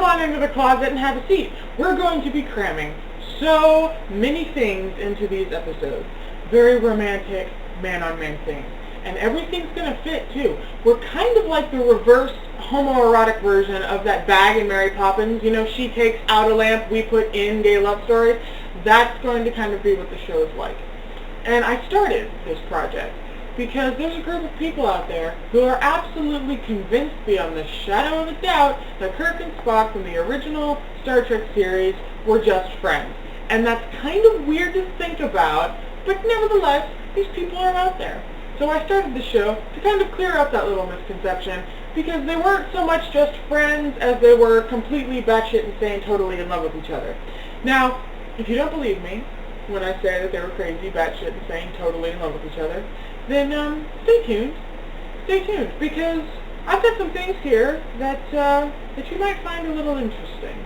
on into the closet and have a seat. We're going to be cramming so many things into these episodes. Very romantic, man-on-man things. And everything's going to fit, too. We're kind of like the reverse homoerotic version of that bag in Mary Poppins. You know, she takes out a lamp, we put in gay love stories. That's going to kind of be what the show is like. And I started this project because there's a group of people out there who are absolutely convinced beyond the shadow of a doubt that Kirk and Spock from the original Star Trek series were just friends. And that's kind of weird to think about, but nevertheless, these people are out there. So I started the show to kind of clear up that little misconception, because they weren't so much just friends as they were completely batshit insane, totally in love with each other. Now, if you don't believe me when I say that they were crazy, batshit insane, totally in love with each other, then stay tuned. Stay tuned, because I've got some things here that you might find a little interesting.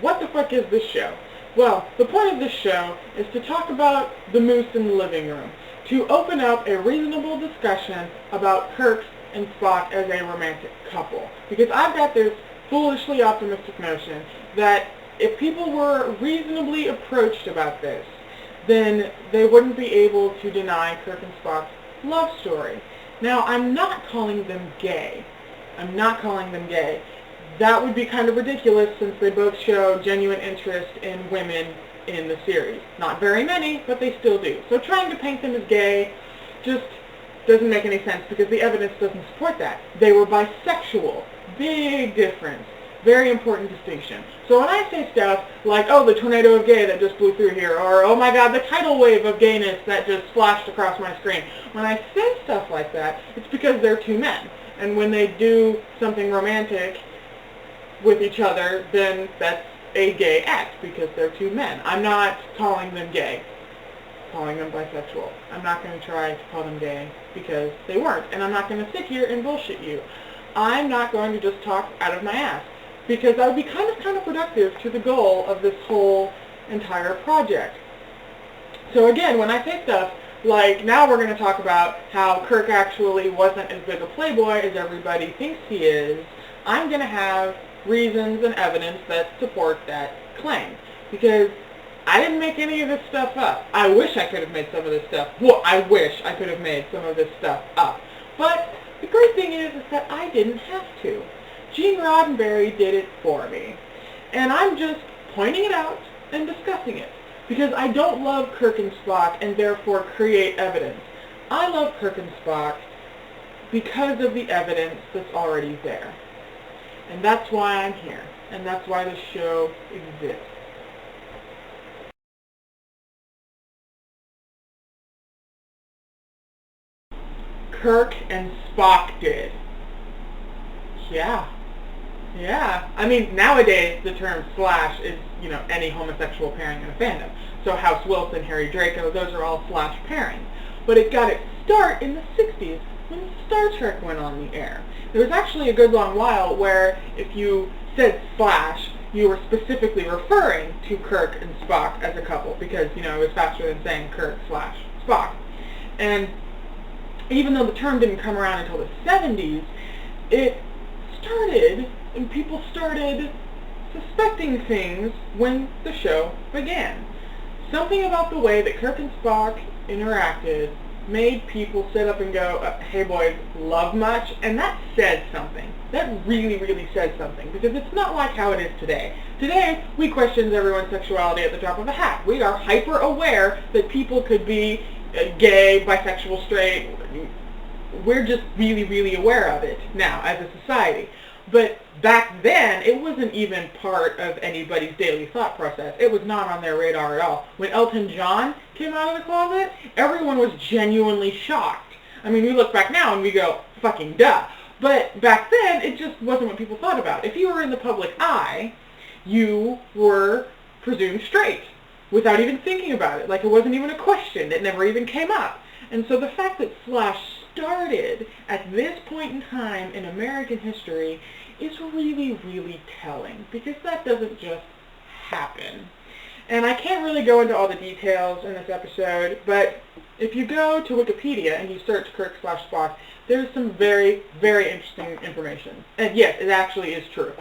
What the fuck is this show? Well, the point of this show is to talk about the moose in the living room, to open up a reasonable discussion about Kirk and Spock as a romantic couple. Because I've got this foolishly optimistic notion that if people were reasonably approached about this, then they wouldn't be able to deny Kirk and Spock's love story. Now, I'm not calling them gay. I'm not calling them gay. That would be kind of ridiculous since they both show genuine interest in women in the series. Not very many, but they still do. So trying to paint them as gay just doesn't make any sense because the evidence doesn't support that. They were bisexual. Big difference. Very important distinction. So when I say stuff like, oh, the tornado of gay that just blew through here, or oh my god, the tidal wave of gayness that just splashed across my screen, when I say stuff like that, it's because they're two men. And when they do something romantic with each other, then that's a gay act because they're two men. I'm not calling them gay. I'm calling them bisexual. I'm not going to try to call them gay because they weren't. And I'm not going to sit here and bullshit you. I'm not going to just talk out of my ass because that would be kind of counterproductive to the goal of this whole entire project. So again, when I say stuff like, now we're going to talk about how Kirk actually wasn't as big a playboy as everybody thinks he is, I'm going to have reasons and evidence that support that claim. Because I didn't make any of this stuff up. I wish I could have made some of this stuff. Well, I wish I could have made some of this stuff up. But the great thing is that I didn't have to. Gene Roddenberry did it for me. And I'm just pointing it out and discussing it. Because I don't love Kirk and Spock and therefore create evidence. I love Kirk and Spock because of the evidence that's already there. And that's why I'm here. And that's why the show exists. Kirk and Spock did. Yeah. I mean, nowadays the term slash is, any homosexual pairing in a fandom. So House Wilson, Harry Draco, those are all slash pairings. But it got its start in the 60s when Star Trek went on the air. There was actually a good long while where if you said slash, you were specifically referring to Kirk and Spock as a couple because, it was faster than saying Kirk slash Spock. And even though the term didn't come around until the 70s, it started, and people started suspecting things when the show began. Something about the way that Kirk and Spock interacted made people sit up and go, hey boys, love much? And that said something. That really, really said something, because it's not like how it is today. Today, we question everyone's sexuality at the drop of a hat. We are hyper aware that people could be gay, bisexual, straight. We're just really, really aware of it now as a society. But back then, it wasn't even part of anybody's daily thought process. It was not on their radar at all. When Elton John came out of the closet, everyone was genuinely shocked. I mean, we look back now and we go, fucking duh. But back then, it just wasn't what people thought about. If you were in the public eye, you were presumed straight without even thinking about it. Like it wasn't even a question. It never even came up. And so the fact that Slash started at this point in time in American history is really, really telling, because that doesn't just happen. And I can't really go into all the details in this episode, but If you go to Wikipedia and you search Kirk/Spock, there's some very, very interesting information. And yes, it actually is true.